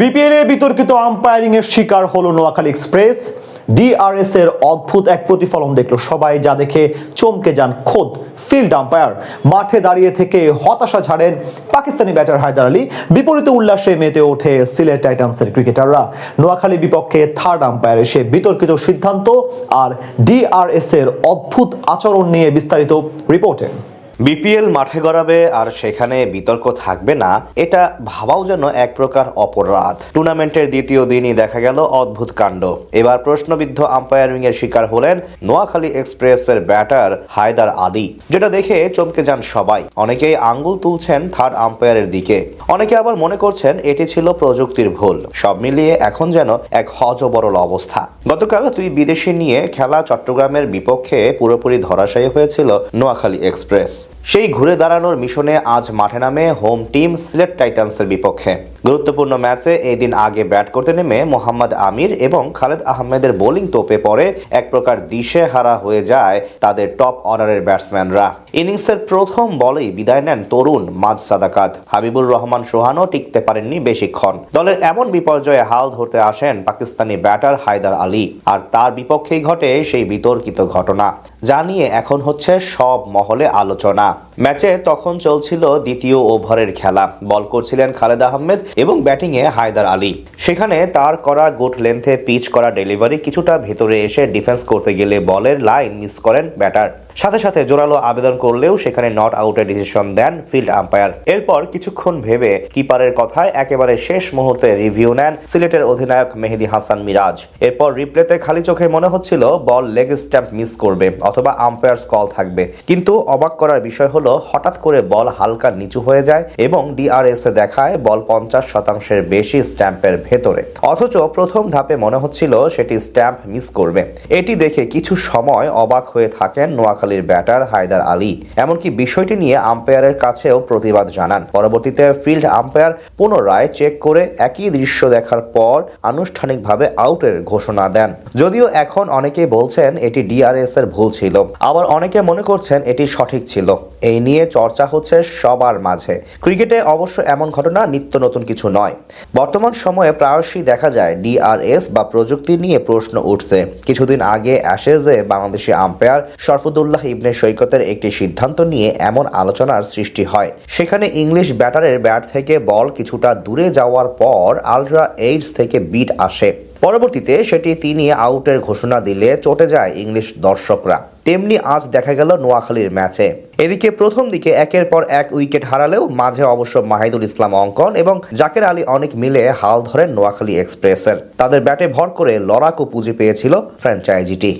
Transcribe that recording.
BPL এ বিতর্কিত umpiring এর শিকার হলো নোয়াখালী এক্সপ্রেস। ডিআরএস এর অদ্ভুত এক প্রতিফলন দেখলো সবাই, যা দেখে চমকে যান খোদ ফিল্ড আম্পায়ার। মাঠে দাঁড়িয়ে থেকে হতাশা ঝাড়েন পাকিস্তানি ব্যাটার হায়দার আলী, বিপরীতে উল্লাসে মেতে ওঠে সিলেট টাইটান্সের ক্রিকেটাররা। নোয়াখালী বিপক্ষে থার্ড আম্পায়ার এসে বিতর্কিত সিদ্ধান্ত আর ডিআরএস এর অদ্ভুত আচরণ নিয়ে বিস্তারিত রিপোর্টে। বিপিএল মাঠে গড়াবে আর সেখানে বিতর্ক থাকবে না, এটা ভাবাও যেন এক প্রকার অপরাধ। টুর্নামেন্টের দ্বিতীয় দিনই দেখা গেল অদ্ভুত কাণ্ড। এবার প্রশ্নবিদ্ধ আম্পায়ারিং এর শিকার হলেন নোয়াখালী এক্সপ্রেসের ব্যাটার হায়দার আলী, যেটা দেখে চমকে যান সবাই। অনেকেই আঙ্গুল তুলছেন থার্ড আম্পায়ারের দিকে, অনেকে আবার মনে করছেন এটি ছিল প্রযুক্তির ভুল। সব মিলিয়ে এখন যেন এক হযবরল অবস্থা। গতকাল দুই বিদেশি নিয়ে খেলা চট্টগ্রামের বিপক্ষে পুরোপুরি ধরাশায়ী হয়েছিল নোয়াখালী এক্সপ্রেস। সেই ঘুরে দাঁড়ানোর মিশনে আজ মাঠে নামে হোম টিম সিলেট টাইটান্সের বিপক্ষে। গুরুত্বপূর্ণ ম্যাচে এই দিন আগে ব্যাট করতে নেমে মোহাম্মদ আমির এবং খালেদ আহমেদের বোলিং তোপে পড়ে এক প্রকার দিশেহারা হয়ে যায় তাদের টপ অর্ডারের ব্যাটসম্যানরা। ইনিংসের প্রথম বলেই বিদায় নেন তরুণ মাঝ সাদাকাত হাবিবুর রহমান সোহানও টিকতে পারেননি বেশিক্ষণ। দলের এমন বিপর্যয়ে হাল ধরতে আসেন পাকিস্তানি ব্যাটার হায়দার আলী, আর তার বিপক্ষেই ঘটে সেই বিতর্কিত ঘটনা, যা নিয়ে এখন হচ্ছে সব মহলে আলোচনা। ম্যাচে তখন চলছিল দ্বিতীয় ওভারের খেলা। বল করছিলেন খালেদ আহমেদ এবং ব্যাটিংয়ে হায়দার আলী। সেখানে তার করা গুড লেন্থে পিচ করা ডেলিভারি কিছুটা ভেতরে এসে ডিফেন্স করতে গেলে বলের লাইন মিস করেন ব্যাটার। সাথে সাথে জোরালো আবেদন করলেও সেখানে নট আউটের ডিসিশন দেন ফিল্ড আম্পায়ার। এরপর কিছুক্ষণ ভেবে কিপারের কথায় একেবারে শেষ মুহূর্তে রিভিউ নেন সিলেটের অধিনায়ক মেহেদী হাসান মিরাজ। এরপর রিপ্লেতে খালি চোখে মনে হচ্ছিল বল লেগ স্ট্যাম্প মিস করবে অথবা আম্পায়ার্স কল থাকবে, কিন্তু অবাক করার বিষয় হলো হঠাৎ করে বল হালকা নিচু হয়ে যায় এবং ডিআরএস এ দেখায় বল 50% বেশি স্ট্যাম্পের ভেতরে, অথচ প্রথম ধাপে মনে হচ্ছিল সেটি স্ট্যাম্প মিস করবে। এটি দেখে কিছু সময় অবাক হয়ে থাকেন নোয়াখালীর ব্যাটার হায়দার আলী। এমনকি বিষয়টি নিয়ে আম্পায়ারের কাছেও প্রতিবাদ জানান। পরবর্তীতে ফিল্ড আম্পায়ার পুনরায় চেক করে একই দৃশ্য দেখার পর আনুষ্ঠানিকভাবে আউটের ঘোষণা দেন। যদিও এখন অনেকেই বলছেন এটি ডিআরএস এর ভুল ছিল, আবার অনেকে মনে করছেন এটি সঠিক ছিল। এই নিয়ে চর্চা হচ্ছে সবার মাঝে। ক্রিকেটে অবশ্য এমন ঘটনা নিত্য নতুন কিছু নয়। বর্তমান সময়ে প্রায়শই দেখা যায় ডিআরএস বা প্রযুক্তি নিয়ে প্রশ্ন উঠছে। কিছুদিন আগে অ্যাশেজে বাংলাদেশি আম্পায়ার শরফুদ্দৌল্লাহ ইবনে সৈকতের একটি সিদ্ধান্ত নিয়ে এমন আলোচনার সৃষ্টি হয়। সেখানে ইংলিশ ব্যাটারের ব্যাট থেকে বল কিছুটা দূরে যাওয়ার পর আলট্রা এইডস থেকে বিট আসে। পরবর্তীতে সেটি তিনি আউটের ঘোষণা দিলে চটে যায় ইংলিশ দর্শকরা। তেমনি আজ দেখা গেল নোয়াখালীর ম্যাচে। এদিকে প্রথম দিকে একের পর এক উইকেট হারালেও মাঝে অবশ্য মাহিদুল ইসলাম অঙ্কন এবং জাকের আলী অনেক মিলে হাল ধরেন নোয়াখালী এক্সপ্রেসের। তাদের ব্যাটে ভর করে লড়াকু পুঁজি পেয়েছিল ফ্র্যাঞ্চাইজিটি।